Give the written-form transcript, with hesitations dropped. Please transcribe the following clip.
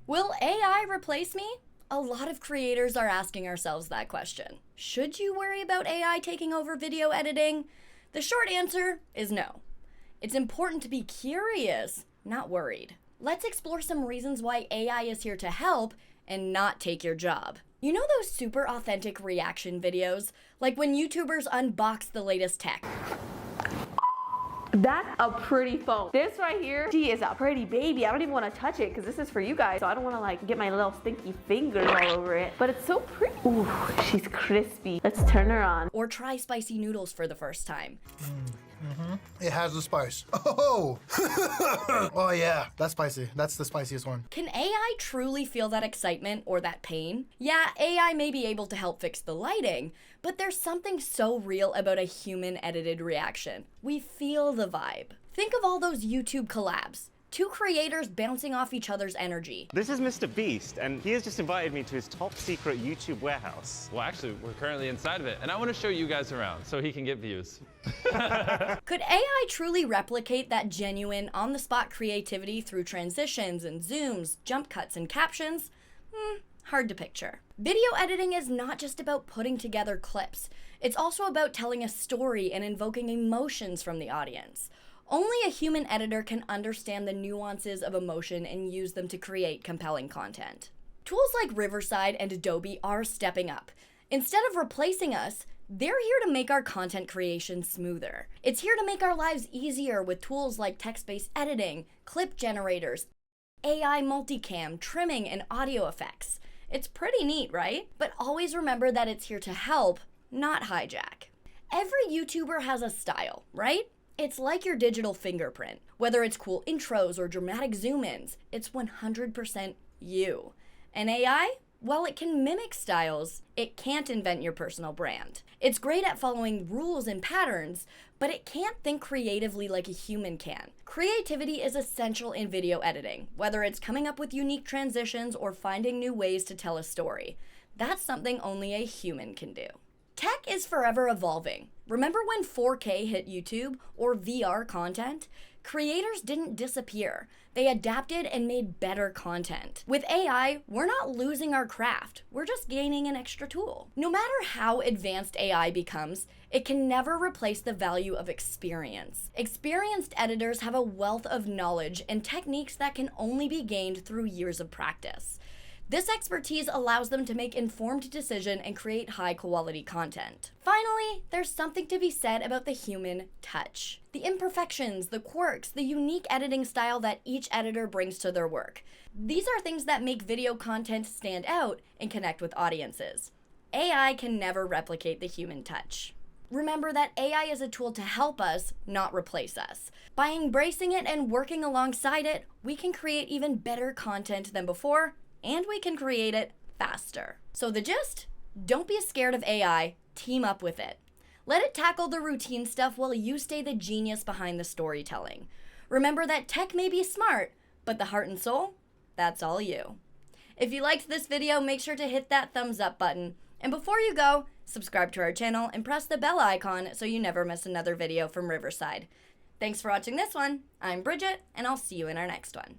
Will AI replace me? A lot of creators are asking ourselves that question. Should you worry about AI taking over video editing? The short answer is no. It's important to be curious, not worried. Let's explore some reasons why AI is here to help and not take your job. You know those super authentic reaction videos? Like when YouTubers unbox the latest tech. That's a pretty phone. This right here, she is a pretty baby. I don't even want to touch it because this is for you guys. So I don't want to like get my little stinky fingers all over it. But it's so pretty. Ooh, she's crispy. Let's turn her on. Or try spicy noodles for the first time. It has the spice. Oh! Oh yeah, that's spicy. That's the spiciest one. Can AI truly feel that excitement or that pain? Yeah, AI may be able to help fix the lighting, but there's something so real about a human-edited reaction. We feel the vibe. Think of all those YouTube collabs. Two creators bouncing off each other's energy. This is Mr. Beast, and he has just invited me to his top secret YouTube warehouse. Well, actually, we're currently inside of it, and I want to show you guys around so he can get views. Could AI truly replicate that genuine, on-the-spot creativity through transitions and zooms, jump cuts, and captions? Hard to picture. Video editing is not just about putting together clips. It's also about telling a story and invoking emotions from the audience. Only a human editor can understand the nuances of emotion and use them to create compelling content. Tools like Riverside and Adobe are stepping up. Instead of replacing us, they're here to make our content creation smoother. It's here to make our lives easier with tools like text-based editing, clip generators, AI multicam, trimming, and audio effects. It's pretty neat, right? But always remember that it's here to help, not hijack. Every YouTuber has a style, right? It's like your digital fingerprint. Whether it's cool intros or dramatic zoom-ins, it's 100% you. And AI? Well, it can mimic styles. It can't invent your personal brand. It's great at following rules and patterns, but it can't think creatively like a human can. Creativity is essential in video editing, whether it's coming up with unique transitions or finding new ways to tell a story. That's something only a human can do. Tech is forever evolving. Remember when 4K hit YouTube or VR content? Creators didn't disappear. They adapted and made better content. With AI, we're not losing our craft. We're just gaining an extra tool. No matter how advanced AI becomes, it can never replace the value of experience. Experienced editors have a wealth of knowledge and techniques that can only be gained through years of practice. This expertise allows them to make informed decisions and create high-quality content. Finally, there's something to be said about the human touch. The imperfections, the quirks, the unique editing style that each editor brings to their work. These are things that make video content stand out and connect with audiences. AI can never replicate the human touch. Remember that AI is a tool to help us, not replace us. By embracing it and working alongside it, we can create even better content than before, and we can create it faster. So the gist? Don't be scared of AI, team up with it. Let it tackle the routine stuff while you stay the genius behind the storytelling. Remember that tech may be smart, but the heart and soul, that's all you. If you liked this video, make sure to hit that thumbs up button. And before you go, subscribe to our channel and press the bell icon so you never miss another video from Riverside. Thanks for watching this one. I'm Bridget, and I'll see you in our next one.